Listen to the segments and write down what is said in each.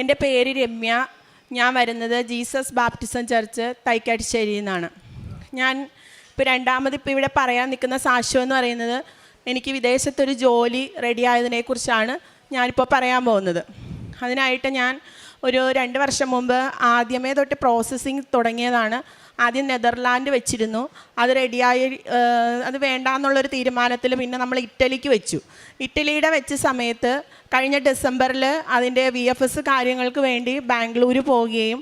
എൻ്റെ പേര് രമ്യ. ഞാൻ വരുന്നത് ജീസസ് ബാപ്റ്റിസം ചർച്ച് തൈക്കാട്ടുശ്ശേരിയിൽ നിന്നാണ്. ഞാൻ ഇപ്പോൾ ഇവിടെ പറയാൻ നിൽക്കുന്ന സാക്ഷ്യം എന്ന് പറയുന്നത്, എനിക്ക് വിദേശത്തൊരു ജോലി റെഡിയായതിനെക്കുറിച്ചാണ് ഞാനിപ്പോൾ പറയാൻ പോകുന്നത്. അതിനായിട്ട് ഞാൻ ഒരു 2 വർഷം മുമ്പ് ആദ്യമേ തൊട്ട് പ്രോസസ്സിങ് തുടങ്ങിയതാണ്. ആദ്യം നെതർലാൻഡ് വെച്ചിരുന്നു, അത് റെഡിയായി, അത് വേണ്ടാന്നുള്ളൊരു തീരുമാനത്തിൽ പിന്നെ നമ്മൾ ഇറ്റലിക്ക് വെച്ചു. ഇറ്റലിയുടെ വെച്ച സമയത്ത് കഴിഞ്ഞ ഡിസംബറിൽ അതിൻ്റെ VFS കാര്യങ്ങൾക്ക് വേണ്ടി ബാംഗ്ലൂർ പോവുകയും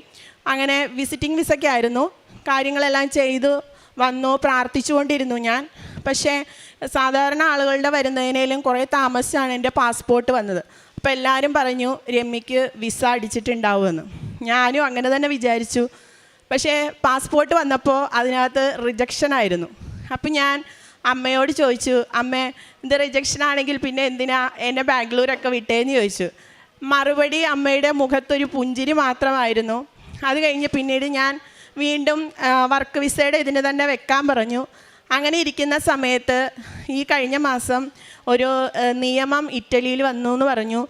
അങ്ങനെ വിസിറ്റിംഗ് വിസയ്ക്കായിരുന്നു. കാര്യങ്ങളെല്ലാം ചെയ്തു വന്നു, പ്രാർത്ഥിച്ചുകൊണ്ടിരുന്നു ഞാൻ. പക്ഷേ സാധാരണ ആളുകളുടെ വരുന്നതിനേലും കുറേ താമസിച്ചാണ് എൻ്റെ പാസ്പോർട്ട് വന്നത്. അപ്പോൾ എല്ലാവരും പറഞ്ഞു രമ്യയ്ക്ക് വിസ അടിച്ചിട്ടുണ്ടാവുമെന്ന്. ഞാനും അങ്ങനെ തന്നെ വിചാരിച്ചു. പക്ഷേ പാസ്പോർട്ട് വന്നപ്പോൾ അതിനകത്ത് റിജക്ഷനായിരുന്നു. അപ്പം ഞാൻ അമ്മയോട് ചോദിച്ചു, അമ്മേ ഇത് റിജക്ഷനാണെങ്കിൽ പിന്നെ എന്തിനാ എന്നെ ബാംഗ്ലൂരൊക്കെ വിട്ടേന്ന് ചോദിച്ചു. മറുപടി അമ്മയുടെ മുഖത്തൊരു പുഞ്ചിരി മാത്രമായിരുന്നു. അത് കഴിഞ്ഞ് പിന്നീട് ഞാൻ വീണ്ടും വർക്ക് വിസയുടെ ഇതിന് തന്നെ വെക്കാൻ പറഞ്ഞു. അങ്ങനെ ഇരിക്കുന്ന സമയത്ത് ഈ കഴിഞ്ഞ മാസം ഒരു നിയമം ഇറ്റലിയിൽ വന്നു എന്ന് പറഞ്ഞു.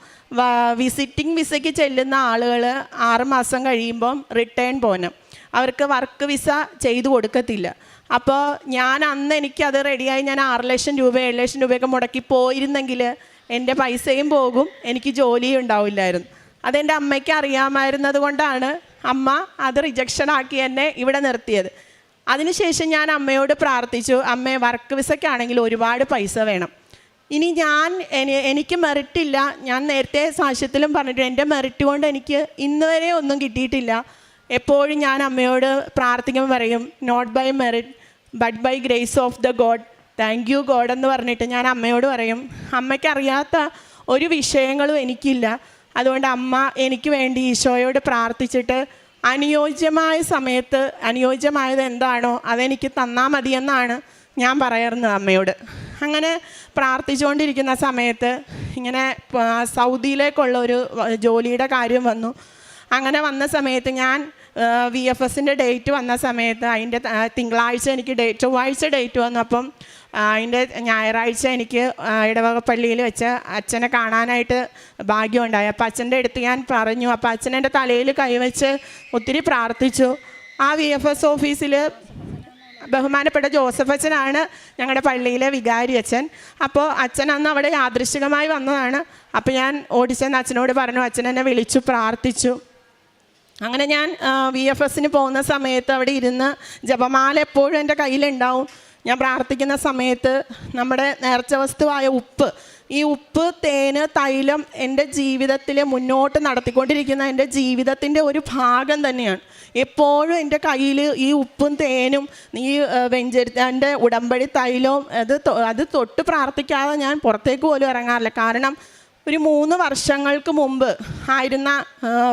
വിസിറ്റിംഗ് വിസയ്ക്ക് ചെല്ലുന്ന ആളുകൾ 6 മാസം കഴിയുമ്പം റിട്ടേൺ പോകണം, അവർക്ക് വർക്ക് വിസ ചെയ്തു കൊടുക്കത്തില്ല. അപ്പോൾ ഞാൻ അന്ന് എനിക്കത് റെഡിയായി ഞാൻ 6 ലക്ഷം രൂപ 7 ലക്ഷം രൂപയൊക്കെ മുടക്കി പോയിരുന്നെങ്കിൽ എൻ്റെ പൈസയും പോകും, എനിക്ക് ജോലിയും ഉണ്ടാവില്ലായിരുന്നു. അതെൻ്റെ അമ്മയ്ക്ക് അറിയാമായിരുന്നത് കൊണ്ടാണ് അമ്മ അത് റിജക്ഷനാക്കി എന്നെ ഇവിടെ നിർത്തിയത്. അതിനുശേഷം ഞാൻ അമ്മയോട് പ്രാർത്ഥിച്ചു, അമ്മേ വർക്ക് വിസയ്ക്കാണെങ്കിൽ ഒരുപാട് പൈസ വേണം, ഇനി എനിക്ക് മെറിറ്റില്ല. ഞാൻ നേരത്തെ സാക്ഷ്യത്തിലും പറഞ്ഞിട്ട് എൻ്റെ മെറിറ്റ് കൊണ്ട് എനിക്ക് ഇന്ന് വരെ ഒന്നും കിട്ടിയിട്ടില്ല. എപ്പോഴും ഞാൻ അമ്മയോട് പ്രാർത്ഥിക്കുമ്പോൾ പറയും, not by merit but by grace of the god, thank you god എന്ന് പറഞ്ഞിട്ട് ഞാൻ അമ്മയോട് പറയും. അമ്മയ്ക്കറിയാത്ത ഒരു വിഷയങ്ങളും എനിക്കില്ല. അതുകൊണ്ട് അമ്മ എനിക്ക് വേണ്ടി ഈശോയോട് പ്രാർത്ഥിച്ചിട്ട് അനുയോജ്യമായ സമയത്ത് അനുയോജ്യമായത് എന്താണോ അതെനിക്ക് തന്നാൽ മതിയെന്നാണ് ഞാൻ പറയാറുള്ളത് അമ്മയോട്. അങ്ങനെ പ്രാർത്ഥിച്ചുകൊണ്ടിരിക്കുന്ന സമയത്ത് ഇങ്ങനെ സൗദിയിലേക്കുള്ള ഒരു ജോലിയുടെ കാര്യം വന്നു. അങ്ങനെ സമയത്ത് ഞാൻ VFSൻ്റെ ഡേറ്റ് വന്ന സമയത്ത് അതിൻ്റെ തിങ്കളാഴ്ച എനിക്ക് ചൊവ്വാഴ്ച ഡേറ്റ് വന്നു. അപ്പം അതിൻ്റെ ഞായറാഴ്ച എനിക്ക് ഇടവകപ്പള്ളിയിൽ വെച്ച് അച്ഛനെ കാണാനായിട്ട് ഭാഗ്യമുണ്ടായി. അപ്പോൾ അച്ഛൻ്റെ അടുത്ത് ഞാൻ പറഞ്ഞു. അപ്പോൾ അച്ഛൻ എൻ്റെ തലയിൽ കൈവച്ച് ഒത്തിരി പ്രാർത്ഥിച്ചു. ആ VFS ഓഫീസിൽ ബഹുമാനപ്പെട്ട ജോസഫ് അച്ഛനാണ് ഞങ്ങളുടെ പള്ളിയിലെ വികാരി അച്ഛൻ. അപ്പോൾ അച്ഛൻ അന്ന് അവിടെ യാദൃശ്ചികമായി വന്നതാണ്. അപ്പോൾ ഞാൻ ഓടിച്ചെന്ന് അച്ഛനോട് പറഞ്ഞു, അച്ഛൻ എന്നെ വിളിച്ചു പ്രാർത്ഥിച്ചു. അങ്ങനെ ഞാൻ VFSന് പോകുന്ന സമയത്ത് അവിടെ ഇരുന്ന് ജപമാല എപ്പോഴും എൻ്റെ കയ്യിലുണ്ടാവും. ഞാൻ പ്രാർത്ഥിക്കുന്ന സമയത്ത് നമ്മുടെ നേർച്ച വസ്തുവായ ഉപ്പ്, ഈ ഉപ്പ്, തേന്, തൈലം എൻ്റെ ജീവിതത്തിൽ മുന്നോട്ട് നടത്തിക്കൊണ്ടിരിക്കുന്ന എൻ്റെ ജീവിതത്തിൻ്റെ ഒരു ഭാഗം തന്നെയാണ്. എപ്പോഴും എൻ്റെ കയ്യിൽ ഈ ഉപ്പും തേനും ഈ വെഞ്ചരിൻ്റെ ഉടമ്പടി തൈലവും അത് തൊട്ട് പ്രാർത്ഥിക്കാതെ ഞാൻ പുറത്തേക്ക് പോലും ഇറങ്ങാറില്ല. കാരണം ഒരു 3 വർഷങ്ങൾക്ക് മുമ്പ് ആയിരുന്ന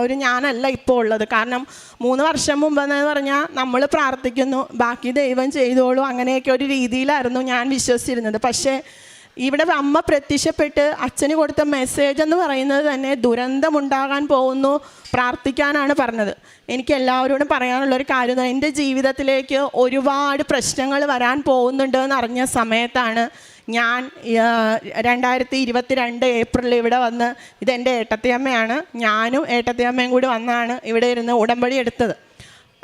ഒരു ഞാനല്ല ഇപ്പോൾ ഉള്ളത്. കാരണം 3 വർഷം മുമ്പെന്ന് പറഞ്ഞാൽ നമ്മൾ പ്രാർത്ഥിക്കുന്നു, ബാക്കി ദൈവം ചെയ്തോളൂ, അങ്ങനെയൊക്കെ ഒരു രീതിയിലായിരുന്നു ഞാൻ വിശ്വസിച്ചിരുന്നത്. പക്ഷേ ഇവിടെ അമ്മ പ്രത്യക്ഷപ്പെട്ട് അച്ഛന് കൊടുത്ത മെസ്സേജ് എന്ന് പറയുന്നത് തന്നെ ദുരന്തമുണ്ടാകാൻ പോകുന്നു, പ്രാർത്ഥിക്കാനാണ് പറഞ്ഞത്. എനിക്ക് എല്ലാവരോടും പറയാനുള്ളൊരു കാര്യം, എൻ്റെ ജീവിതത്തിലേക്ക് ഒരുപാട് പ്രശ്നങ്ങൾ വരാൻ പോകുന്നുണ്ടെന്ന് അറിഞ്ഞ സമയത്താണ് ഞാൻ 2022 ഏപ്രിലിൽ ഇവിടെ വന്ന്, ഇതെൻ്റെ ഏട്ടത്തിയമ്മയാണ്, ഞാനും ഏട്ടത്തിയമ്മയും കൂടി വന്നാണ് ഇവിടെ ഇരുന്ന് ഉടമ്പടി എടുത്തത്.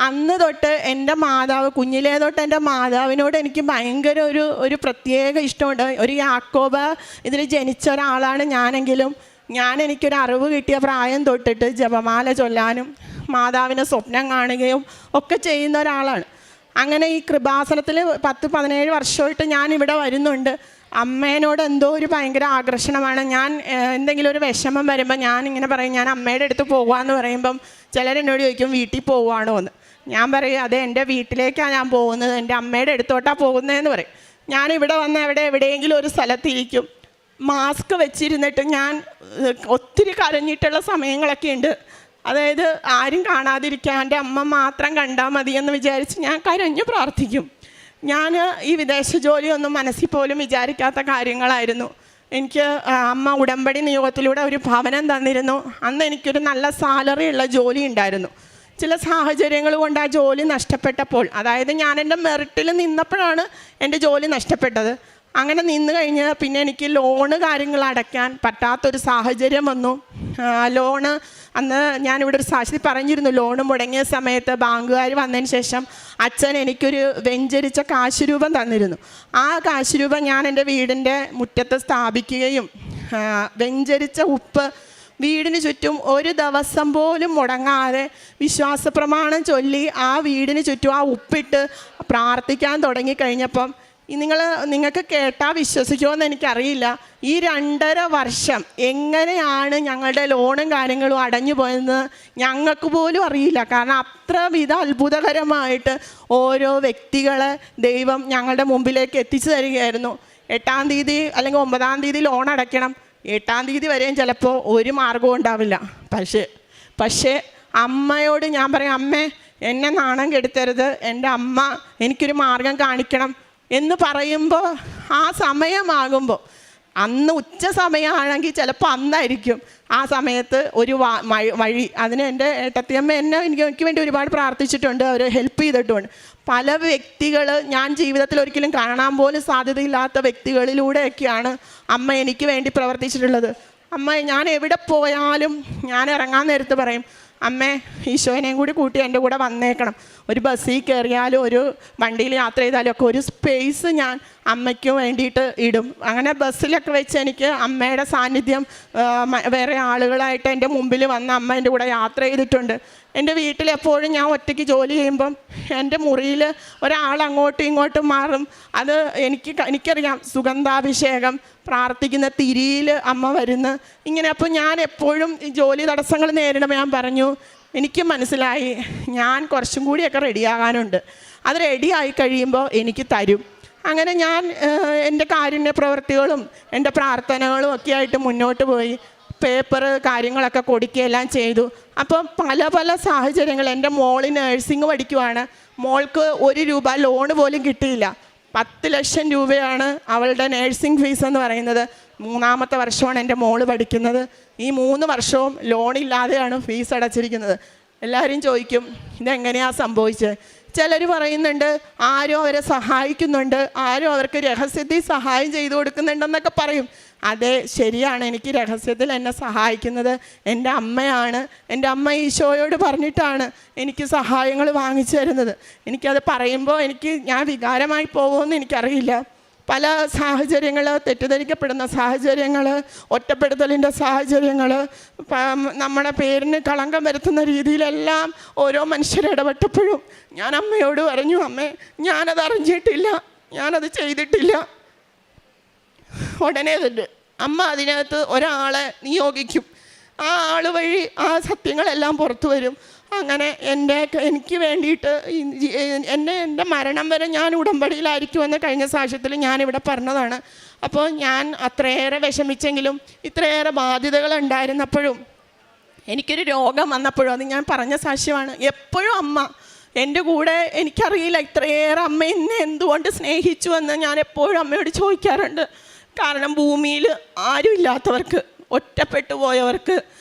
അന്ന് തൊട്ട് എൻ്റെ മാതാവ്, കുഞ്ഞിലേ തൊട്ട് എൻ്റെ മാതാവിനോട് എനിക്ക് ഭയങ്കര ഒരു പ്രത്യേക ഇഷ്ടമുണ്ട്. ഒരു യാക്കോബ് ഇതിൽ ജനിച്ച ഒരാളാണ് ഞാനെങ്കിലും എനിക്കൊരു അറിവ് കിട്ടിയ പ്രായം തൊട്ടിട്ട് ജപമാല ചൊല്ലാനും മാതാവിനെ സ്വപ്നം കാണുകയും ഒക്കെ ചെയ്യുന്ന ഒരാളാണ്. അങ്ങനെ ഈ കൃപാസനത്തിൽ 10-17 വർഷമായിട്ട് ഞാൻ ഇവിടെ വരുന്നുണ്ട്. അമ്മേനോട് എന്തോ ഒരു ഭയങ്കര ആകർഷണമാണ്. ഞാൻ എന്തെങ്കിലും ഒരു വിഷമം വരുമ്പോൾ ഞാനിങ്ങനെ പറയും, ഞാൻ അമ്മയുടെ അടുത്ത് പോകുകയെന്ന് പറയുമ്പം ചിലരെന്നോട് ചോദിക്കും വീട്ടിൽ പോവുകയാണോ എന്ന്. ഞാൻ പറയും അതെ, എൻ്റെ വീട്ടിലേക്കാണ് ഞാൻ പോകുന്നത്, എൻ്റെ അമ്മയുടെ അടുത്തോട്ടാണ് പോകുന്നതെന്ന് പറയും. ഞാനിവിടെ വന്ന് എവിടെയെങ്കിലും ഒരു സ്ഥലത്തിരിക്കും, മാസ്ക് വെച്ചിരുന്നിട്ട് ഞാൻ ഒത്തിരി കരഞ്ഞിട്ടുള്ള സമയങ്ങളൊക്കെ ഉണ്ട്. അതായത് ആരും കാണാതിരിക്കാൻ എൻ്റെ അമ്മ മാത്രം കണ്ടാൽ മതിയെന്ന് വിചാരിച്ച് ഞാൻ കരഞ്ഞു പ്രാർത്ഥിക്കും. ഞാൻ ഈ വിദേശ ജോലിയൊന്നും മനസ്സിൽ പോലും വിചാരിക്കാത്ത കാര്യങ്ങളായിരുന്നു. എനിക്ക് അമ്മ ഉടമ്പടി നിയോഗത്തിലൂടെ ഒരു ഭവനം തന്നിരുന്നു. അന്ന് എനിക്കൊരു നല്ല സാലറി ഉള്ള ജോലി ഉണ്ടായിരുന്നു. ചില സാഹചര്യങ്ങൾ കൊണ്ട് ആ ജോലി നഷ്ടപ്പെട്ടപ്പോൾ, അതായത് ഞാൻ എൻ്റെ മെറിറ്റിൽ നിന്നപ്പോഴാണ് എൻ്റെ ജോലി നഷ്ടപ്പെട്ടത്. അങ്ങനെ നിന്ന് കഴിഞ്ഞ് പിന്നെ എനിക്ക് ലോണ് കാര്യങ്ങൾ അടയ്ക്കാൻ പറ്റാത്തൊരു സാഹചര്യം വന്നു. ലോണ് അന്ന് ഞാനിവിടെ ഒരു സാക്ഷി പറഞ്ഞിരുന്നു, ലോണ് മുടങ്ങിയ സമയത്ത് ബാങ്കുകാർ വന്നതിന് ശേഷം അച്ഛൻ എനിക്കൊരു വെഞ്ചരിച്ച കാശുരൂപം തന്നിരുന്നു. ആ കാശുരൂപം ഞാൻ എൻ്റെ വീടിൻ്റെ മുറ്റത്ത് സ്ഥാപിക്കുകയും വെഞ്ചരിച്ച ഉപ്പ് വീടിന് ചുറ്റും ഒരു ദിവസം പോലും മുടങ്ങാതെ വിശ്വാസപ്രമാണം ചൊല്ലി ആ വീടിന് ചുറ്റും ആ ഉപ്പിട്ട് പ്രാർത്ഥിക്കാൻ തുടങ്ങിക്കഴിഞ്ഞപ്പം നിങ്ങൾക്ക് കേട്ടാൽ വിശ്വസിക്കുമെന്ന് എനിക്കറിയില്ല, ഈ 2.5 വർഷം എങ്ങനെയാണ് ഞങ്ങളുടെ ലോണും കാര്യങ്ങളും അടഞ്ഞു പോയെന്ന് ഞങ്ങൾക്ക് പോലും അറിയില്ല. കാരണം അത്രവിധ അത്ഭുതകരമായിട്ട് ഓരോ വ്യക്തികളെ ദൈവം ഞങ്ങളുടെ മുമ്പിലേക്ക് എത്തിച്ചു തരികയായിരുന്നു. 8-ാം തീയതി അല്ലെങ്കിൽ 9-ാം തീയതി ലോൺ അടയ്ക്കണം, 8-ാം തീയതി വരെയും ചിലപ്പോൾ ഒരു മാർഗവും ഉണ്ടാവില്ല. പക്ഷേ അമ്മയോട് ഞാൻ പറയും, അമ്മേ എന്നെ നാണം കെടുത്തരുത്, എൻ്റെ അമ്മ എനിക്കൊരു മാർഗം കാണിക്കണം എന്ന് പറയുമ്പോൾ ആ സമയമാകുമ്പോൾ, അന്ന് ഉച്ച സമയമാണെങ്കിൽ ചിലപ്പോൾ അന്നായിരിക്കും ആ സമയത്ത് ഒരു വഴി. അതിന് എൻ്റെ ഏട്ടത്തിയമ്മ എനിക്ക് വേണ്ടി ഒരുപാട് പ്രാർത്ഥിച്ചിട്ടുണ്ട്, അവർ ഹെൽപ്പ് ചെയ്തിട്ടുണ്ട്. പല വ്യക്തികൾ ഞാൻ ജീവിതത്തിൽ ഒരിക്കലും കാണാൻ പോലും സാധ്യതയില്ലാത്ത വ്യക്തികളിലൂടെയൊക്കെയാണ് അമ്മ എനിക്ക് വേണ്ടി പ്രവർത്തിച്ചിട്ടുള്ളത്. അമ്മ ഞാൻ എവിടെ പോയാലും ഞാൻ ഇറങ്ങാൻ നേരത്ത് പറയും, അമ്മേ ഈശോനെയും കൂടി കൂട്ടി എൻ്റെ കൂടെ വന്നേക്കണം. ഒരു ബസ്സിൽ കയറിയാലും ഒരു വണ്ടിയിൽ യാത്ര ചെയ്താലും ഒക്കെ ഒരു സ്പേസ് ഞാൻ അമ്മയ്ക്ക് വേണ്ടിയിട്ട് ഇടും. അങ്ങനെ ബസ്സിലൊക്കെ വെച്ച് എനിക്ക് അമ്മയുടെ സാന്നിധ്യം വേറെ ആളുകളായിട്ട് എൻ്റെ മുമ്പിൽ വന്ന് അമ്മ എൻ്റെ കൂടെ യാത്ര ചെയ്തിട്ടുണ്ട്. എൻ്റെ വീട്ടിലെപ്പോഴും ഞാൻ ഒറ്റയ്ക്ക് ജോലി ചെയ്യുമ്പം എൻ്റെ മുറിയിൽ ഒരാൾ അങ്ങോട്ടും ഇങ്ങോട്ടും മാറും. അത് എനിക്കറിയാം, സുഗന്ധാഭിഷേകം പ്രാർത്ഥിക്കുന്ന തിരിയിൽ അമ്മ വരുന്നു ഇങ്ങനെ. അപ്പോൾ ഞാൻ എപ്പോഴും ഈ ജോലി തടസ്സങ്ങൾ നേരിടുമ്പോൾ ഞാൻ പറഞ്ഞു, എനിക്ക് മനസ്സിലായി ഞാൻ കുറച്ചും കൂടിയൊക്കെ റെഡിയാകാനുണ്ട്, അത് റെഡിയായി കഴിയുമ്പോൾ എനിക്ക് തരും. അങ്ങനെ ഞാൻ എൻ്റെ കാരുണ്യ പ്രവൃത്തികളും എൻ്റെ പ്രാർത്ഥനകളും ഒക്കെ ആയിട്ട് മുന്നോട്ട് പോയി. പേപ്പർ കാര്യങ്ങളൊക്കെ കൊടുക്കുകയെല്ലാം ചെയ്തു. അപ്പം പല സാഹചര്യങ്ങൾ, എൻ്റെ മോള് നേഴ്സിംഗ് പഠിക്കുവാണ്, മോൾക്ക് 1 രൂപ ലോണ് പോലും കിട്ടിയില്ല. 10 ലക്ഷം രൂപയാണ് അവളുടെ നേഴ്സിംഗ് ഫീസ് എന്ന് പറയുന്നത്. 3ാമത്തെ വർഷമാണ് എൻ്റെ മോള് പഠിക്കുന്നത്. ഈ 3 വർഷവും ലോണില്ലാതെയാണ് ഫീസ് അടച്ചിരിക്കുന്നത്. എല്ലാവരും ചോദിക്കും ഇതെങ്ങനെയാണ് സംഭവിച്ചത്. ചിലർ പറയുന്നുണ്ട് ആരോ അവരെ സഹായിക്കുന്നുണ്ട്, ആരോ അവർക്ക് രഹസ്യത്തിൽ സഹായം ചെയ്തു കൊടുക്കുന്നുണ്ടെന്നൊക്കെ പറയും. അതെ, ശരിയാണ്. എനിക്ക് രഹസ്യത്തിൽ എന്നെ സഹായിക്കുന്നത് എൻ്റെ അമ്മയാണ്. എൻ്റെ അമ്മ ഈശോയോട് പറഞ്ഞിട്ടാണ് എനിക്ക് സഹായങ്ങൾ വാങ്ങിച്ചു തരുന്നത്. എനിക്കത് പറയുമ്പോൾ ഞാൻ വികാരമായി പോകുമെന്ന് എനിക്കറിയില്ല. പല സാഹചര്യങ്ങൾ, തെറ്റിദ്ധരിക്കപ്പെടുന്ന സാഹചര്യങ്ങൾ, ഒറ്റപ്പെടുത്തലിൻ്റെ സാഹചര്യങ്ങൾ, നമ്മുടെ പേരിന് കളങ്കം വരുത്തുന്ന രീതിയിലെല്ലാം ഓരോ മനുഷ്യരിടപെട്ടപ്പോഴും ഞാൻ അമ്മയോട് പറഞ്ഞു, അമ്മേ ഞാനത് അറിഞ്ഞിട്ടില്ല, ഞാനത് ചെയ്തിട്ടില്ല. ഉടനെ തന്നെ അമ്മ അതിനകത്ത് ഒരാളെ നിയോഗിക്കും. ആ ആൾ വഴി ആ സത്യങ്ങളെല്ലാം പുറത്തു വരും. അങ്ങനെ എനിക്ക് വേണ്ടിയിട്ട് എൻ്റെ മരണം വരെ ഞാൻ ഉടമ്പടിയിലായിരിക്കുമെന്ന് കഴിഞ്ഞ സാക്ഷ്യത്തിൽ ഞാനിവിടെ പറഞ്ഞതാണ്. അപ്പോൾ ഞാൻ അത്രയേറെ വിഷമിച്ചെങ്കിലും ഇത്രയേറെ ബാധ്യതകൾ ഉണ്ടായിരുന്നപ്പോഴും എനിക്കൊരു രോഗം വന്നപ്പോഴും, അത് ഞാൻ പറഞ്ഞ സാക്ഷ്യമാണ്, എപ്പോഴും അമ്മ എൻ്റെ കൂടെ. എനിക്കറിയില്ല ഇത്രയേറെ അമ്മ എന്നെ എന്തുകൊണ്ട് സ്നേഹിച്ചു എന്ന് ഞാൻ എപ്പോഴും അമ്മയോട് ചോദിക്കാറുണ്ട്. കാരണം ഭൂമിയിൽ ആരുമില്ലാത്തവർക്ക്, ഒറ്റപ്പെട്ടു പോയവർക്ക്,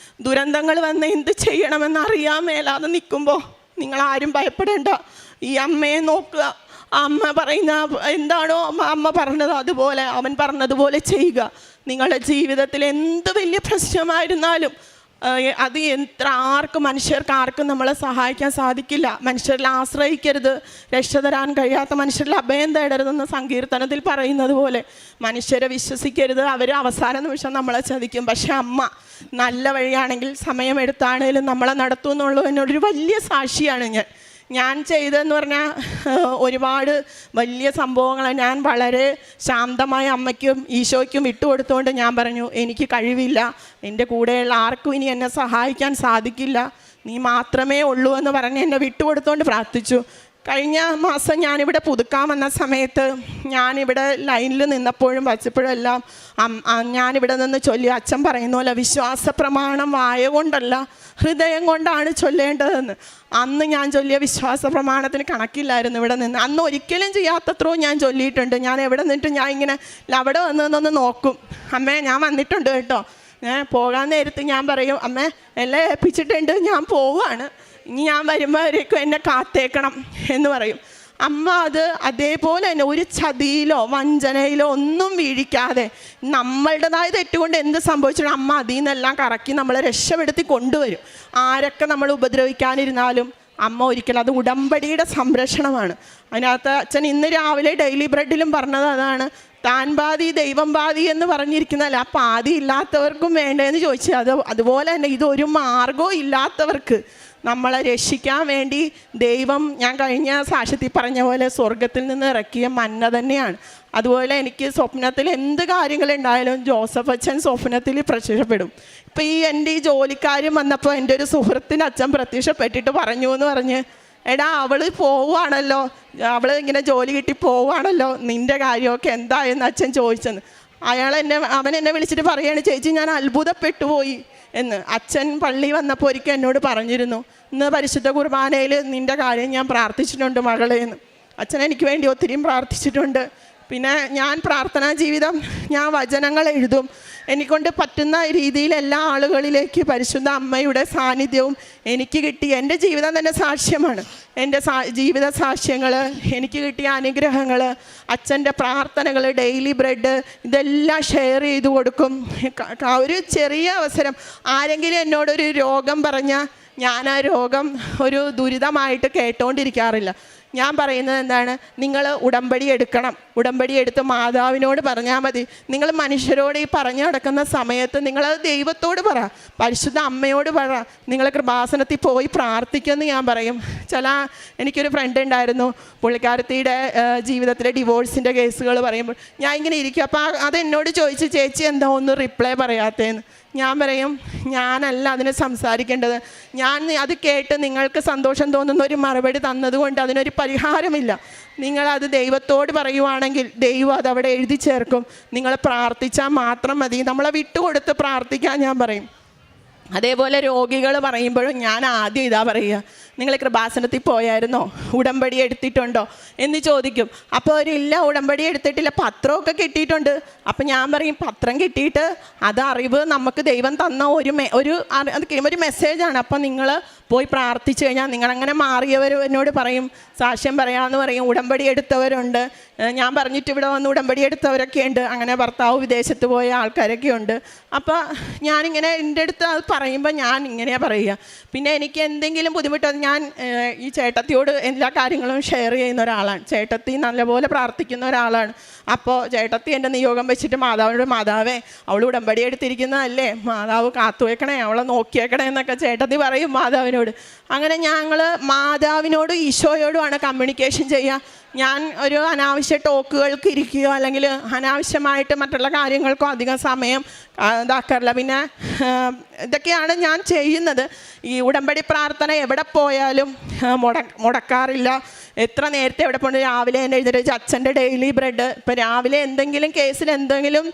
ദുരന്തങ്ങൾ വന്ന് എന്ത് ചെയ്യണമെന്ന് അറിയാൻ മേലാതെ നിൽക്കുമ്പോൾ നിങ്ങളാരും ഭയപ്പെടേണ്ട, ഈ അമ്മയെ നോക്കുക. അമ്മ പറയുന്ന എന്താണോ അമ്മ പറഞ്ഞത് അതുപോലെ, അവൻ പറഞ്ഞതുപോലെ ചെയ്യുക. നിങ്ങളുടെ ജീവിതത്തിൽ എന്ത് വലിയ പ്രശ്നമായിരുന്നാലും അത് മനുഷ്യർക്ക് ആർക്കും നമ്മളെ സഹായിക്കാൻ സാധിക്കില്ല. മനുഷ്യരിൽ ആശ്രയിക്കരുത്, രക്ഷ തരാൻ കഴിയാത്ത മനുഷ്യരിൽ അഭയം തേടരുതെന്ന് സങ്കീർത്തനത്തിൽ പറയുന്നത് പോലെ മനുഷ്യരെ വിശ്വസിക്കരുത്, അവർ അവസാന നിമിഷം നമ്മളെ ചതിക്കും. പക്ഷെ അമ്മ നല്ല വഴിയാണെങ്കിൽ സമയമെടുത്താണേലും നമ്മളെ നടത്തും എന്നുള്ളതിനോടൊരു വലിയ സാക്ഷിയാണ് ഞാൻ ചെയ്തതെന്ന് പറഞ്ഞാൽ ഒരുപാട് വലിയ സംഭവങ്ങൾ ഞാൻ വളരെ ശാന്തമായി അമ്മയ്ക്കും ഈശോയ്ക്കും വിട്ടുകൊടുത്തുകൊണ്ട് ഞാൻ പറഞ്ഞു, എനിക്ക് കഴിവില്ല, എൻ്റെ കൂടെയുള്ള ആർക്കും ഇനി എന്നെ സഹായിക്കാൻ സാധിക്കില്ല, നീ മാത്രമേ ഉള്ളൂ എന്ന് പറഞ്ഞ് എന്നെ വിട്ടുകൊടുത്തുകൊണ്ട് പ്രാർത്ഥിച്ചു. കഴിഞ്ഞ മാസം ഞാനിവിടെ പുതുക്കാൻ വന്ന സമയത്ത് ഞാനിവിടെ ലൈനിൽ നിന്നപ്പോഴും വച്ചപ്പോഴും എല്ലാം ഞാനിവിടെ നിന്ന് ചൊല്ലി, അച്ഛൻ പറയുന്ന പോലെ വിശ്വാസ പ്രമാണം വായ കൊണ്ടല്ല ഹൃദയം കൊണ്ടാണ് ചൊല്ലേണ്ടതെന്ന്. അന്ന് ഞാൻ ചൊല്ലിയ വിശ്വാസ പ്രമാണത്തിന് കണക്കില്ലായിരുന്നു ഇവിടെ നിന്ന്. അന്ന് ഒരിക്കലും ചെയ്യാത്തത്രയും ഞാൻ ചൊല്ലിയിട്ടുണ്ട്. ഞാൻ എവിടെ നിന്നിട്ട് ഞാൻ ഇങ്ങനെ അവിടെ വന്നതെന്നൊന്ന് നോക്കും, അമ്മേ ഞാൻ വന്നിട്ടുണ്ട് കേട്ടോ, പോകാൻ നേരത്ത് ഞാൻ പറയും, അമ്മേ എല്ലാം ഏൽപ്പിച്ചിട്ടുണ്ട്, ഞാൻ പോവുകയാണ്, ഇനി ഞാൻ വരുമ്പോഴേക്കും എന്നെ കാത്തേക്കണം എന്ന് പറയും. അമ്മ അത് അതേപോലെ തന്നെ ഒരു ചതിയിലോ വഞ്ചനയിലോ ഒന്നും വീഴിക്കാതെ നമ്മളുടേതായ തെറ്റുകൊണ്ട് എന്ത് സംഭവിച്ചാലും അമ്മ അതിൽ നിന്നെല്ലാം കറക്കി നമ്മളെ രക്ഷപ്പെടുത്തി കൊണ്ടുവരും. ആരൊക്കെ നമ്മൾ ഉപദ്രവിക്കാനിരുന്നാലും അമ്മ ഒരിക്കലും, അത് ഉടമ്പടിയുടെ സംരക്ഷണമാണ്. അതിനകത്ത് അച്ഛൻ ഇന്ന് രാവിലെ ഡെയിലി ബ്രെഡിലും പറഞ്ഞത് അതാണ്, താൻ പാതി ദൈവം പാതി എന്ന് പറഞ്ഞിരിക്കുന്നതല്ല, ആ പാതി ഇല്ലാത്തവർക്കും വേണ്ടതെന്ന് ചോദിച്ചാൽ അതുപോലെ തന്നെ ഇതൊരു മാർഗവും ഇല്ലാത്തവർക്ക് നമ്മളെ രക്ഷിക്കാൻ വേണ്ടി ദൈവം, ഞാൻ കഴിഞ്ഞ സാക്ഷ്യത്തിൽ പറഞ്ഞ പോലെ സ്വർഗത്തിൽ നിന്ന് ഇറക്കിയ മന്ന തന്നെയാണ്. അതുപോലെ എനിക്ക് സ്വപ്നത്തിൽ എന്ത് കാര്യങ്ങളുണ്ടായാലും ജോസഫ് അച്ഛൻ സ്വപ്നത്തിൽ പ്രത്യക്ഷപ്പെടും. ഇപ്പം എൻ്റെ ഈ ജോലിക്കാരും വന്നപ്പോൾ എൻ്റെ ഒരു സുഹൃത്തിന് അച്ഛൻ പ്രത്യക്ഷപ്പെട്ടിട്ട് പറഞ്ഞു എന്ന് പറഞ്ഞ്, എടാ അവൾ പോവുകയാണല്ലോ, അവൾ ഇങ്ങനെ ജോലി കിട്ടി പോവുകയാണല്ലോ, നിൻ്റെ കാര്യമൊക്കെ എന്തായെന്ന് അച്ഛൻ ചോദിച്ചെന്ന്. അവൻ എന്നെ വിളിച്ചിട്ട് പറയുകയാണ്, ചേച്ചി ഞാൻ അത്ഭുതപ്പെട്ടു പോയി എന്ന്. അച്ഛൻ പള്ളി വന്നപ്പോൾ ഒരിക്കൽ എന്നോട് പറഞ്ഞിരുന്നു, ഇന്ന് പരിശുദ്ധ കുർബാനയിൽ നിൻ്റെ കാര്യം ഞാൻ പ്രാർത്ഥിച്ചിട്ടുണ്ട് മകളെ എന്ന്. അച്ഛൻ എനിക്ക് വേണ്ടി ഒത്തിരിയും പ്രാർത്ഥിച്ചിട്ടുണ്ട്. പിന്നെ ഞാൻ പ്രാർത്ഥനാ ജീവിതം, ഞാൻ വചനങ്ങൾ എഴുതും. എനിക്കൊണ്ട് പറ്റുന്ന രീതിയിൽ എല്ലാ ആളുകളിലേക്ക് പരിശുദ്ധ അമ്മയുടെ സാന്നിധ്യവും എനിക്ക് കിട്ടി. എൻ്റെ ജീവിതം തന്നെ സാക്ഷ്യമാണ്. എൻ്റെ ജീവിത സാക്ഷ്യങ്ങൾ, എനിക്ക് കിട്ടിയ അനുഗ്രഹങ്ങൾ, അച്ഛൻ്റെ പ്രാർത്ഥനകൾ, ഡെയിലി ബ്രെഡ്, ഇതെല്ലാം ഷെയർ ചെയ്ത് കൊടുക്കും. ഒരു ചെറിയ അവസരം, ആരെങ്കിലും എന്നോടൊരു രോഗം പറഞ്ഞാൽ ഞാൻ ആ രോഗം ഒരു ദുരിതമായിട്ട് കേട്ടോണ്ടിരിക്കാറില്ല. ഞാൻ പറയുന്നത് എന്താണ്, നിങ്ങൾ ഉടമ്പടി എടുക്കണം. ഉടമ്പടി എടുത്ത് മാതാവിനോട് പറഞ്ഞാൽ മതി. നിങ്ങൾ മനുഷ്യരോട് ഈ പറഞ്ഞു നടക്കുന്ന സമയത്ത് നിങ്ങളത് ദൈവത്തോട് പറ, പരിശുദ്ധ അമ്മയോട് പറ, നിങ്ങൾ കൃപാസനത്തിൽ പോയി പ്രാർത്ഥിക്കുമെന്ന് ഞാൻ പറയും. എനിക്കൊരു ഫ്രണ്ട് ഉണ്ടായിരുന്നു, പുള്ളിക്കാരത്തിയുടെ ജീവിതത്തിലെ ഡിവോഴ്സിൻ്റെ കേസുകൾ പറയുമ്പോൾ ഞാൻ ഇങ്ങനെ ഇരിക്കും. അപ്പോൾ അതെന്നോട് ചോദിച്ച്, ചേച്ചി എന്താ ഒന്ന് റിപ്ലൈ പറയാത്തതെന്ന്. ഞാൻ പറയും, ഞാനല്ല അതിന് സംസാരിക്കേണ്ടത്. ഞാൻ അത് കേട്ട് നിങ്ങൾക്ക് സന്തോഷം തോന്നുന്ന ഒരു മറുപടി തന്നതുകൊണ്ട് അതിനൊരു പരിഹാരമില്ല. നിങ്ങളത് ദൈവത്തോട് പറയുവാണെങ്കിൽ ദൈവം അതവിടെ എഴുതി ചേർക്കും. നിങ്ങൾ പ്രാർത്ഥിച്ചാൽ മാത്രം മതി. നമ്മളെ വിട്ടുകൊടുത്ത് പ്രാർത്ഥിക്കാൻ ഞാൻ പറയും. അതേപോലെ രോഗികൾ പറയുമ്പോഴും ഞാൻ ആദ്യം ഇതാ പറയുക, നിങ്ങൾ കൃപാസനത്തിൽ പോയായിരുന്നോ, ഉടമ്പടി എടുത്തിട്ടുണ്ടോ എന്ന് ചോദിക്കും. അപ്പോൾ അവരില്ല, ഉടമ്പടി എടുത്തിട്ടില്ല, പത്രമൊക്കെ കിട്ടിയിട്ടുണ്ട്. അപ്പം ഞാൻ പറയും, പത്രം കിട്ടിയിട്ട് അത് അറിവ് നമുക്ക് ദൈവം തന്ന ഒരു മെസ്സേജാണ്. അപ്പം നിങ്ങൾ പോയി പ്രാർത്ഥിച്ചു കഴിഞ്ഞാൽ നിങ്ങളങ്ങനെ മാറിയവർ എന്നോട് പറയും, സാക്ഷ്യം പറയാമെന്ന് പറയും. ഉടമ്പടി എടുത്തവരുണ്ട്, ഞാൻ പറഞ്ഞിട്ട് ഇവിടെ വന്ന് ഉടമ്പടി എടുത്തവരൊക്കെ ഉണ്ട്. അങ്ങനെ ഭർത്താവ് വിദേശത്ത് പോയ ആൾക്കാരൊക്കെ ഉണ്ട്. അപ്പോൾ ഞാനിങ്ങനെ എൻ്റെ അടുത്ത് അത് പറയുമ്പോൾ ഞാൻ ഇങ്ങനെയാണ് പറയുക. പിന്നെ എനിക്ക് എന്തെങ്കിലും ബുദ്ധിമുട്ട്, ഞാൻ ഈ ചേട്ടത്തിയോട് എല്ലാ കാര്യങ്ങളും ഷെയർ ചെയ്യുന്ന ഒരാളാണ്. ചേട്ടത്തി നല്ലപോലെ പ്രാർത്ഥിക്കുന്ന ഒരാളാണ്. അപ്പോൾ ചേട്ടത്തി എൻ്റെ നിയോഗം വെച്ചിട്ട് മാതാവിനോട്, മാതാവേ അവൾ ഉടമ്പടി എടുത്തിരിക്കുന്നതല്ലേ, മാതാവ് കാത്തുവെക്കണേ, അവളെ നോക്കിയേക്കണേ എന്നൊക്കെ ചേട്ടത്തി പറയും മാതാവിനോട്. അങ്ങനെ ഞങ്ങൾ മാതാവിനോടും ഈശോയോടുമാണ് കമ്മ്യൂണിക്കേഷൻ ചെയ്യുക. ഞാൻ ഒരു അനാവശ്യ ടോക്കുകൾക്ക് ഇരിക്കുകയോ അല്ലെങ്കിൽ അനാവശ്യമായിട്ട് മറ്റുള്ള കാര്യങ്ങൾക്കോ അധികം സമയം ഇതാക്കാറില്ല. പിന്നെ ഇതൊക്കെയാണ് ഞാൻ ചെയ്യുന്നത്. ഈ ഉടമ്പടി പ്രാർത്ഥന എവിടെ പോയാലും മുടക്കാറില്ല. എത്ര നേരത്തെ എവിടെ പോകണം, രാവിലെ തന്നെ എഴുന്നേറ്റ് അച്ഛൻ്റെ ഡെയിലി ബ്രെഡ്, ഇപ്പോൾ രാവിലെ എന്തെങ്കിലും കേസിൽ എന്തെങ്കിലും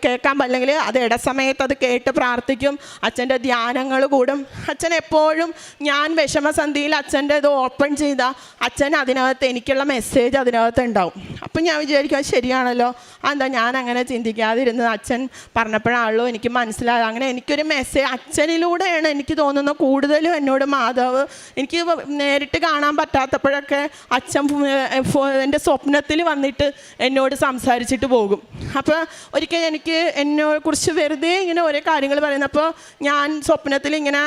കേൾക്കാൻ അല്ലെങ്കിൽ അത് ഇടസമയത്ത് അത് കേട്ട് പ്രാർത്ഥിക്കും. അച്ഛൻ്റെ ധ്യാനങ്ങൾ കൂടും. അച്ഛൻ എപ്പോഴും ഞാൻ വിഷമസന്ധിയിൽ അച്ഛൻ്റെ ഇത് ഓപ്പൺ ചെയ്താൽ അച്ഛൻ അതിനകത്ത് എനിക്കുള്ള മെസ്സേജ് അതിനകത്ത് ഉണ്ടാവും. അപ്പം ഞാൻ വിചാരിക്കും അത് ശരിയാണല്ലോ, എന്താ ഞാൻ അങ്ങനെ ചിന്തിക്കാതിരുന്നത്, അച്ഛൻ പറഞ്ഞപ്പോഴാണല്ലോ എനിക്ക് മനസ്സിലായത്. അങ്ങനെ എനിക്കൊരു മെസ്സേജ് അച്ഛനിലൂടെയാണ് എനിക്ക് തോന്നുന്നത് കൂടുതലും എന്നോട് മാതാവ്. എനിക്ക് നേരിട്ട് കാണാൻ പറ്റാത്തപ്പോഴൊക്കെ അച്ഛൻ എൻ്റെ സ്വപ്നത്തിൽ വന്നിട്ട് എന്നോട് സംസാരിച്ചിട്ട് പോകും. അപ്പോൾ ഒരിക്കൽ എനിക്ക് എന്നെക്കുറിച്ച് വെറുതെ ഇങ്ങനെ ഓരോ കാര്യങ്ങൾ പറയുന്നപ്പോൾ ഞാൻ സ്വപ്നത്തിൽ ഇങ്ങനെ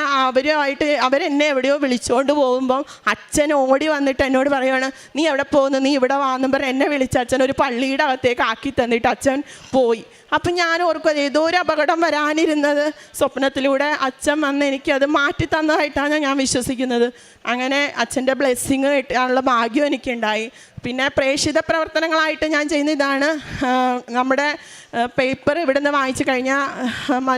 അവരെന്നെ എവിടെയോ വിളിച്ചുകൊണ്ട് പോകുമ്പം അച്ഛൻ ഓടി വന്നിട്ട് എന്നോട് പറയുകയാണ്, നീ എവിടെ പോകുന്നു, നീ ഇവിടെ വാന്നും പറഞ്ഞ് എന്നെ വിളിച്ച് അച്ഛൻ ഒരു പള്ളിയുടെ അകത്തേക്ക് ആക്കി തന്നിട്ട് അച്ഛൻ പോയി. അപ്പം ഞാൻ ഓർക്കും, ഏതോ ഒരു അപകടം വരാനിരുന്നത് സ്വപ്നത്തിലൂടെ അച്ഛൻ വന്ന് എനിക്കത് മാറ്റി തന്നതായിട്ടാണ് ഞാൻ വിശ്വസിക്കുന്നത്. അങ്ങനെ അച്ഛൻ്റെ ബ്ലെസ്സിങ് കിട്ടാനുള്ള ഭാഗ്യം എനിക്കുണ്ടായി. പിന്നെ പ്രേക്ഷിത പ്രവർത്തനങ്ങളായിട്ട് ഞാൻ ചെയ്യുന്ന ഇതാണ്, നമ്മുടെ പേപ്പർ ഇവിടുന്ന് വാങ്ങിച്ചു കഴിഞ്ഞാൽ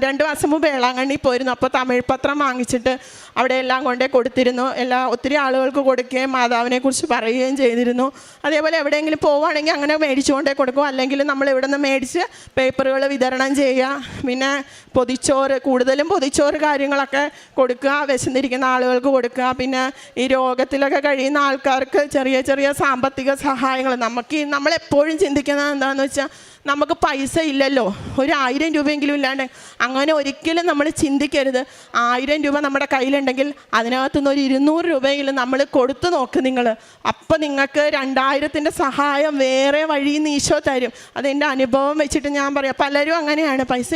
2 മാസം മുമ്പ് വേളാങ്കണ്ണി പോയിരുന്നു. അപ്പോൾ തമിഴ് പത്രം വാങ്ങിച്ചിട്ട് അവിടെ എല്ലാം കൊണ്ടേ കൊടുത്തിരുന്നു. ഒത്തിരി ആളുകൾക്ക് കൊടുക്കുകയും മാതാവിനെക്കുറിച്ച് പറയുകയും ചെയ്തിരുന്നു. അതേപോലെ എവിടെയെങ്കിലും പോവുകയാണെങ്കിൽ അങ്ങനെ മേടിച്ചുകൊണ്ടേ കൊടുക്കും. അല്ലെങ്കിൽ നമ്മൾ ഇവിടെ നിന്ന് മേടിച്ച് പേപ്പറുകൾ വിതരണം ചെയ്യുക. പിന്നെ പൊതിച്ചോറ്, കൂടുതലും പൊതിച്ചോറ് കാര്യങ്ങളൊക്കെ കൊടുക്കുക, വിശന്നിരിക്കുന്ന ആളുകൾക്ക് കൊടുക്കുക. പിന്നെ ഈ രോഗത്തിലൊക്കെ കഴിയുന്ന ആൾക്കാർക്ക് ചെറിയ ചെറിയ സാമ്പത്തിക സഹായങ്ങൾ. നമ്മളെപ്പോഴും ചിന്തിക്കുന്നത് എന്താണെന്ന് വെച്ചാൽ നമുക്ക് പൈസ ഇല്ലല്ലോ, 1000 രൂപയെങ്കിലും ഇല്ലാണ്ട്. അങ്ങനെ ഒരിക്കലും നമ്മൾ ചിന്തിക്കരുത്. 1000 രൂപ നമ്മുടെ കയ്യിലുണ്ടെങ്കിൽ അതിനകത്തുനിന്ന് ഒരു 200 രൂപയെങ്കിലും നമ്മൾ കൊടുത്തു നോക്ക് നിങ്ങൾ. അപ്പം നിങ്ങൾക്ക് 2000-ൻ്റെ സഹായം വേറെ വഴിയിൽ നിന്ന് ഈശോ തരും. അതെൻ്റെ അനുഭവം വെച്ചിട്ട് ഞാൻ പറയാം. പലരും അങ്ങനെയാണ്, പൈസ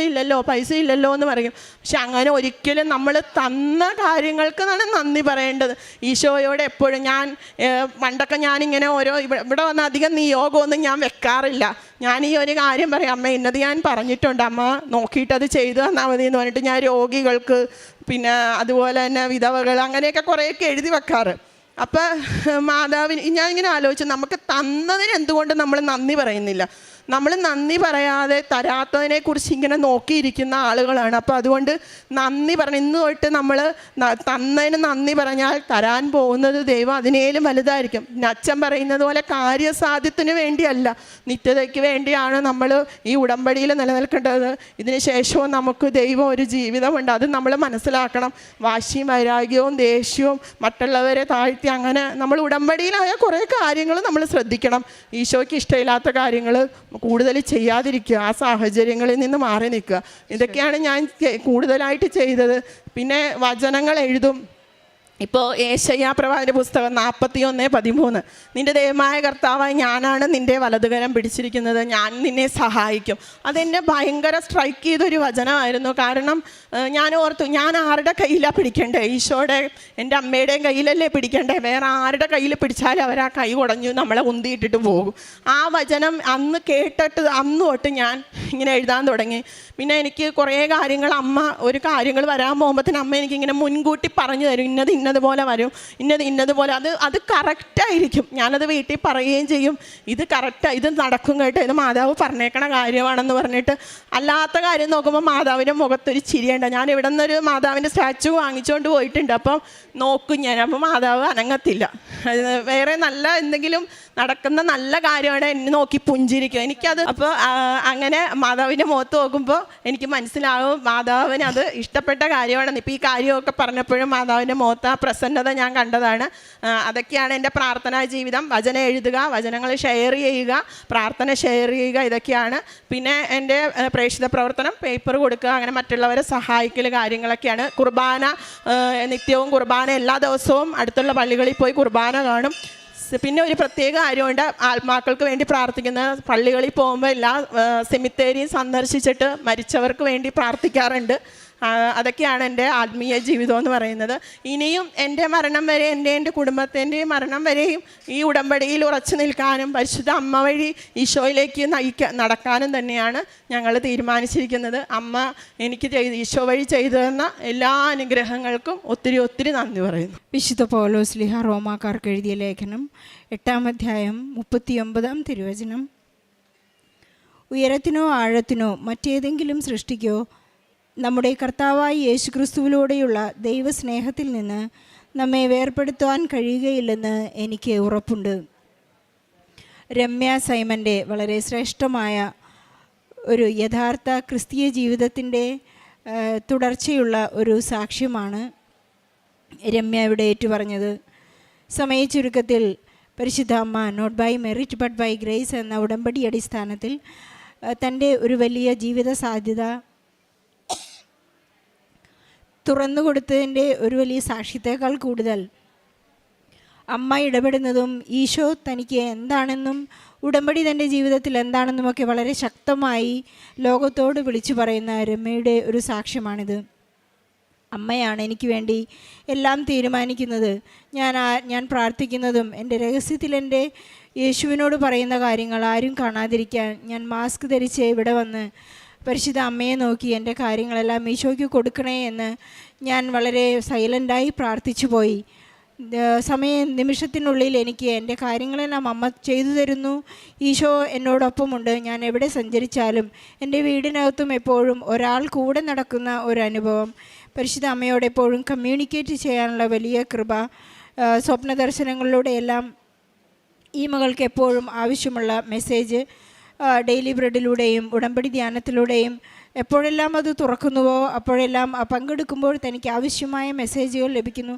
ഇല്ലല്ലോ എന്ന് പറയും. പക്ഷെ അങ്ങനെ ഒരിക്കലും നമ്മൾ തന്ന കാര്യങ്ങൾക്ക് നന്ദി പറയേണ്ടത്. ഈശോയോട് എപ്പോഴും പണ്ടൊക്കെ ഞാനിങ്ങനെ ഇവിടെ വന്ന് അധികം നിയോഗമൊന്നും ഞാൻ വെക്കാറില്ല. ഞാൻ ഈ ഒരു കാര്യം പറയാം, അമ്മ ഇന്നത് ഞാൻ പറഞ്ഞിട്ടുണ്ട്, അമ്മ നോക്കിയിട്ടത് ചെയ്തു തന്നാൽ മതി എന്ന് പറഞ്ഞിട്ട് ഞാൻ രോഗികൾക്ക്, പിന്നെ അതുപോലെ തന്നെ വിധവകൾ, അങ്ങനെയൊക്കെ കുറേയൊക്കെ എഴുതി വെക്കാറ്. അപ്പം മാതാവിന് ഞാനിങ്ങനെ ആലോചിച്ചു, നമുക്ക് തന്നതിന് എന്തുകൊണ്ട് നമ്മൾ നന്ദി പറയുന്നില്ല? നമ്മൾ നന്ദി പറയാതെ തരാത്തതിനെക്കുറിച്ച് ഇങ്ങനെ നോക്കിയിരിക്കുന്ന ആളുകളാണ്. അപ്പോൾ അതുകൊണ്ട് നന്ദി പറഞ്ഞു. ഇന്ന് തൊട്ട് നമ്മൾ തന്നതിന് നന്ദി പറഞ്ഞാൽ തരാൻ പോകുന്നത് ദൈവം അതിനേലും വലുതായിരിക്കും. അച്ഛൻ പറയുന്നത് പോലെ കാര്യസാധ്യത്തിന് വേണ്ടിയല്ല, നിത്യതയ്ക്ക് വേണ്ടിയാണ് നമ്മൾ ഈ ഉടമ്പടിയിൽ നിലനിൽക്കേണ്ടത്. ഇതിന് ശേഷവും നമുക്ക് ദൈവം ഒരു ജീവിതമുണ്ട്, അത് നമ്മൾ മനസ്സിലാക്കണം. വാശിയും വൈരാഗ്യവും ദേഷ്യവും മറ്റുള്ളവരെ താഴ്ത്തി അങ്ങനെ നമ്മൾ ഉടമ്പടിയിലായ കുറേ കാര്യങ്ങൾ നമ്മൾ ശ്രദ്ധിക്കണം. ഈശോയ്ക്ക് ഇഷ്ടമില്ലാത്ത കാര്യങ്ങൾ കൂടുതൽ ചെയ്യാതിരിക്കുക, ആ സാഹചര്യങ്ങളിൽ നിന്ന് മാറി നിൽക്കുക. ഇതൊക്കെയാണ് ഞാൻ കൂടുതലായിട്ട് ചെയ്തത്. പിന്നെ വചനങ്ങൾ എഴുതും. ഇപ്പോൾ ഏശയ്യാ പ്രവാചകന്റെ പുസ്തകം 41:13, നിൻ്റെ ദൈവമായ കർത്താവായി ഞാനാണ് നിൻ്റെ വലതുകരം പിടിച്ചിരിക്കുന്നത്, ഞാൻ നിന്നെ സഹായിക്കും. അതെന്നെ ഭയങ്കര സ്ട്രൈക്ക് ചെയ്തൊരു വചനമായിരുന്നു. കാരണം ഞാൻ ഓർത്തു, ഞാൻ ആരുടെ കയ്യിലാണ് പിടിക്കണ്ടേ? ഈശോയുടെ എൻ്റെ അമ്മയുടെയും കയ്യിലല്ലേ പിടിക്കണ്ടേ? വേറെ ആരുടെ കയ്യിൽ പിടിച്ചാലും അവർ ആ കൈ കുടഞ്ഞു നമ്മളെ ഉന്തിയിട്ടിട്ട് പോകും. ആ വചനം അന്ന് കേട്ടിട്ട് അന്ന് തൊട്ട് ഞാൻ ഇങ്ങനെ എഴുതാൻ തുടങ്ങി. പിന്നെ എനിക്ക് കുറേ കാര്യങ്ങൾ ഒരു കാര്യങ്ങൾ വരാൻ പോകുമ്പോഴത്തേനും അമ്മ എനിക്കിങ്ങനെ മുൻകൂട്ടി പറഞ്ഞു തരും, ഇന്നതുപോലെ വരും, ഇന്നതുപോലെ. അത് കറക്റ്റായിരിക്കും. ഞാനത് വീട്ടിൽ പറയുകയും ചെയ്യും, ഇത് കറക്റ്റാണ്, ഇത് നടക്കും കേട്ടോ, ഇത് മാതാവ് പറഞ്ഞേക്കണ കാര്യമാണെന്ന് പറഞ്ഞിട്ട്. അല്ലാത്ത കാര്യം നോക്കുമ്പോൾ മാതാവിൻ്റെ മുഖത്തൊരു ചിരിയുണ്ട്. ഞാൻ ഇവിടെ നിന്നൊരു മാതാവിൻ്റെ സ്റ്റാച്ചു വാങ്ങിച്ചുകൊണ്ട് പോയിട്ടുണ്ട്. അപ്പം നോക്കും ഞാൻ, അപ്പോൾ മാതാവ് അനങ്ങത്തില്ല. വേറെ നല്ല എന്തെങ്കിലും നടക്കുന്ന നല്ല കാര്യമാണ് എന്നെ നോക്കി പുഞ്ചിരിക്കും. എനിക്കത് അപ്പോൾ അങ്ങനെ മാതാവിൻ്റെ മുഖത്ത് നോക്കുമ്പോൾ എനിക്ക് മനസ്സിലാവും മാതാവിന് അത് ഇഷ്ടപ്പെട്ട കാര്യമാണെന്ന്. ഇപ്പോൾ ഈ കാര്യമൊക്കെ പറഞ്ഞപ്പോഴും മാതാവിൻ്റെ മുഖത്ത് ആ പ്രസന്നത ഞാൻ കണ്ടതാണ്. അതൊക്കെയാണ് എൻ്റെ പ്രാർത്ഥനാ ജീവിതം. വചനം എഴുതുക, വചനങ്ങൾ ഷെയർ ചെയ്യുക, പ്രാർത്ഥന ഷെയർ ചെയ്യുക, ഇതൊക്കെയാണ്. പിന്നെ എൻ്റെ പ്രേക്ഷിത പ്രവർത്തനം, പേപ്പർ കൊടുക്കുക, അങ്ങനെ മറ്റുള്ളവരെ സഹായിക്കൽ കാര്യങ്ങളൊക്കെയാണ്. കുർബാന, നിത്യവും കുർബാന, എല്ലാ ദിവസവും അടുത്തുള്ള പള്ളികളിൽ പോയി കുർബാന കാണും. പിന്നെ ഒരു പ്രത്യേക കാര്യമുണ്ട്, ആത്മാക്കൾക്ക് വേണ്ടി പ്രാർത്ഥിക്കുന്ന. പള്ളികളിൽ പോകുമ്പോൾ എല്ലാ സെമിത്തേരിയും സന്ദർശിച്ചിട്ട് മരിച്ചവർക്ക് വേണ്ടി പ്രാർത്ഥിക്കാറുണ്ട്. അതൊക്കെയാണ് എൻ്റെ ആത്മീയ ജീവിതം എന്ന് പറയുന്നത്. ഇനിയും എൻ്റെ മരണം വരെ, എൻ്റെ കുടുംബത്തിൻ്റെയും മരണം വരെയും ഈ ഉടമ്പടിയിൽ ഉറച്ചു നിൽക്കാനും പരിശുദ്ധ അമ്മ വഴി ഈശോയിലേക്ക് നടക്കാനും തന്നെയാണ് ഞങ്ങൾ തീരുമാനിച്ചിരിക്കുന്നത്. അമ്മ എനിക്ക് ഈശോ വഴി ചെയ്തു തന്ന എല്ലാ അനുഗ്രഹങ്ങൾക്കും ഒത്തിരി ഒത്തിരി നന്ദി പറയുന്നു. വിശുദ്ധ പൗലോസ് റോമാക്കാർക്ക് എഴുതിയ ലേഖനം 8-ാം അധ്യായം 39-ാം തിരുവചനം, ഉയരത്തിനോ ആഴത്തിനോ മറ്റേതെങ്കിലും സൃഷ്ടിക്കോ നമ്മുടെ കർത്താവായ യേശുക്രിസ്തുവിലൂടെയുള്ള ദൈവസ്നേഹത്തിൽ നിന്ന് നമ്മെ വേർപെടുത്തുവാൻ കഴിയുകയില്ലെന്ന് എനിക്ക് ഉറപ്പുണ്ട്. രമ്യ സൈമൻ്റെ വളരെ ശ്രേഷ്ഠമായ ഒരു യഥാർത്ഥ ക്രിസ്തീയ ജീവിതത്തിൻ്റെ തുടർച്ചയുള്ള ഒരു സാക്ഷ്യമാണ് രമ്യ ഇവിടെ ഏറ്റുപറഞ്ഞത്. സമയ ചുരുക്കത്തിൽ പരിശുദ്ധ അമ്മ not by merit but by grace എന്ന ഉടമ്പടി അടിസ്ഥാനത്തിൽ തൻ്റെ ഒരു വലിയ ജീവിത സാധ്യത തുറന്നു കൊടുത്തതിൻ്റെ ഒരു വലിയ സാക്ഷ്യത്തേക്കാൾ കൂടുതൽ അമ്മ ഇടപെടുന്നതും ഈശോ തനിക്ക് എന്താണെന്നും ഉടമ്പടി തൻ്റെ ജീവിതത്തിൽ എന്താണെന്നുമൊക്കെ വളരെ ശക്തമായി ലോകത്തോട് വിളിച്ചു പറയുന്ന രമ്യയുടെ ഒരു സാക്ഷ്യമാണിത്. അമ്മയാണ് എനിക്ക് വേണ്ടി എല്ലാം തീരുമാനിക്കുന്നത്. ഞാൻ പ്രാർത്ഥിക്കുന്നതും എൻ്റെ രഹസ്യത്തിൽ എൻ്റെ യേശുവിനോട് പറയുന്ന കാര്യങ്ങൾ ആരും കാണാതിരിക്കാൻ ഞാൻ മാസ്ക് ധരിച്ച് ഇവിടെ വന്ന് പരിശുദ്ധ അമ്മയെ നോക്കി എൻ്റെ കാര്യങ്ങളെല്ലാം ഈശോയ്ക്ക് കൊടുക്കണേ എന്ന് ഞാൻ വളരെ സൈലൻ്റായി പ്രാർത്ഥിച്ചു പോയി. നിമിഷത്തിനുള്ളിൽ എനിക്ക് എൻ്റെ കാര്യങ്ങളെല്ലാം അമ്മ ചെയ്തു തരുന്നു. ഈശോ എന്നോടൊപ്പമുണ്ട്. ഞാൻ എവിടെ സഞ്ചരിച്ചാലും എൻ്റെ വീടിനകത്തും എപ്പോഴും ഒരാൾ കൂടെ നടക്കുന്ന ഒരു അനുഭവം. പരിശുദ്ധ അമ്മയോട് എപ്പോഴും കമ്മ്യൂണിക്കേറ്റ് ചെയ്യാനുള്ള വലിയ കൃപ. സ്വപ്ന ദർശനങ്ങളിലൂടെയെല്ലാം ഈ മകൾക്ക് എപ്പോഴും ആവശ്യമുള്ള മെസ്സേജ് ഡെയിലി ബ്രെഡിലൂടെയും ഉടമ്പടി ധ്യാനത്തിലൂടെയും എപ്പോഴെല്ലാം അത് തുറക്കുന്നുവോ അപ്പോഴെല്ലാം പങ്കെടുക്കുമ്പോൾ തനിക്ക് ആവശ്യമായ മെസ്സേജുകൾ ലഭിക്കുന്നു.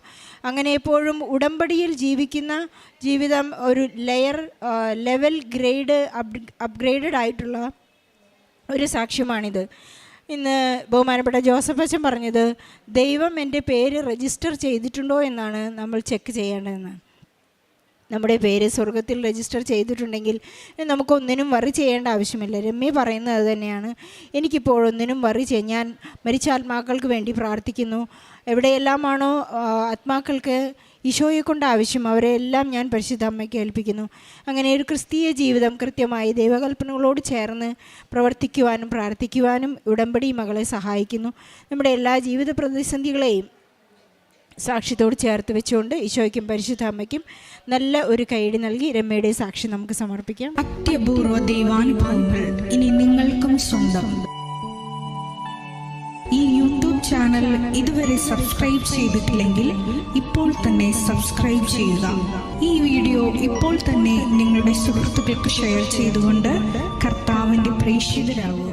അങ്ങനെ എപ്പോഴും ഉടമ്പടിയിൽ ജീവിക്കുന്ന ജീവിതം ഒരു ലെവൽ അപ്ഗ്രേഡഡ് ആയിട്ടുള്ള ഒരു സാക്ഷ്യമാണിത്. ഇന്ന് ബഹുമാനപ്പെട്ട ജോസഫ് അച്ഛൻ പറഞ്ഞത് ദൈവം എൻ്റെ പേര് രജിസ്റ്റർ ചെയ്തിട്ടുണ്ടോ എന്നാണ് നമ്മൾ ചെക്ക് ചെയ്യേണ്ടതെന്നാണ്. നമ്മുടെ പേര് സ്വർഗത്തിൽ രജിസ്റ്റർ ചെയ്തിട്ടുണ്ടെങ്കിൽ നമുക്കൊന്നിനും വറി ചെയ്യേണ്ട ആവശ്യമില്ല. രമ്യ പറയുന്നത് അത് തന്നെയാണ്. എനിക്കിപ്പോഴൊന്നിനും വറി ഞാൻ മരിച്ച ആത്മാക്കൾക്ക് വേണ്ടി പ്രാർത്ഥിക്കുന്നു. എവിടെയെല്ലാമാണോ ആത്മാക്കൾക്ക് ഈശോയെ കൊണ്ട് ആവശ്യം അവരെല്ലാം ഞാൻ പരിശുദ്ധ അമ്മയ്ക്ക് ഏൽപ്പിക്കുന്നു. അങ്ങനെ ഒരു ക്രിസ്തീയ ജീവിതം കൃത്യമായി ദൈവകൽപ്പനകളോട് ചേർന്ന് പ്രവർത്തിക്കുവാനും പ്രാർത്ഥിക്കുവാനും ഉടമ്പടി മകളെ സഹായിക്കുന്നു. നമ്മുടെ എല്ലാ ജീവിത പ്രതിസന്ധികളെയും സാക്ഷ്യത്തോട് ചേർത്ത് വെച്ചുകൊണ്ട് ഈശോയ്ക്കും പരിശുദ്ധ അമ്മയ്ക്കും നല്ല ഒരു കൈയടി നൽകി രമ്യയുടെ സാക്ഷി നമുക്ക് സമർപ്പിക്കാം. അത്യപൂർവ ദൈവാനുഭവങ്ങൾ ഇനി നിങ്ങൾക്കും സ്വന്തം. ഈ യൂട്യൂബ് ചാനൽ ഇതുവരെ സബ്സ്ക്രൈബ് ചെയ്തിട്ടില്ലെങ്കിൽ ഇപ്പോൾ തന്നെ സബ്സ്ക്രൈബ് ചെയ്യുക. ഈ വീഡിയോ ഇപ്പോൾ തന്നെ നിങ്ങളുടെ സുഹൃത്തുക്കൾക്ക് ഷെയർ ചെയ്തുകൊണ്ട് കർത്താവിൻ്റെ പ്രേക്ഷിതരാകുക.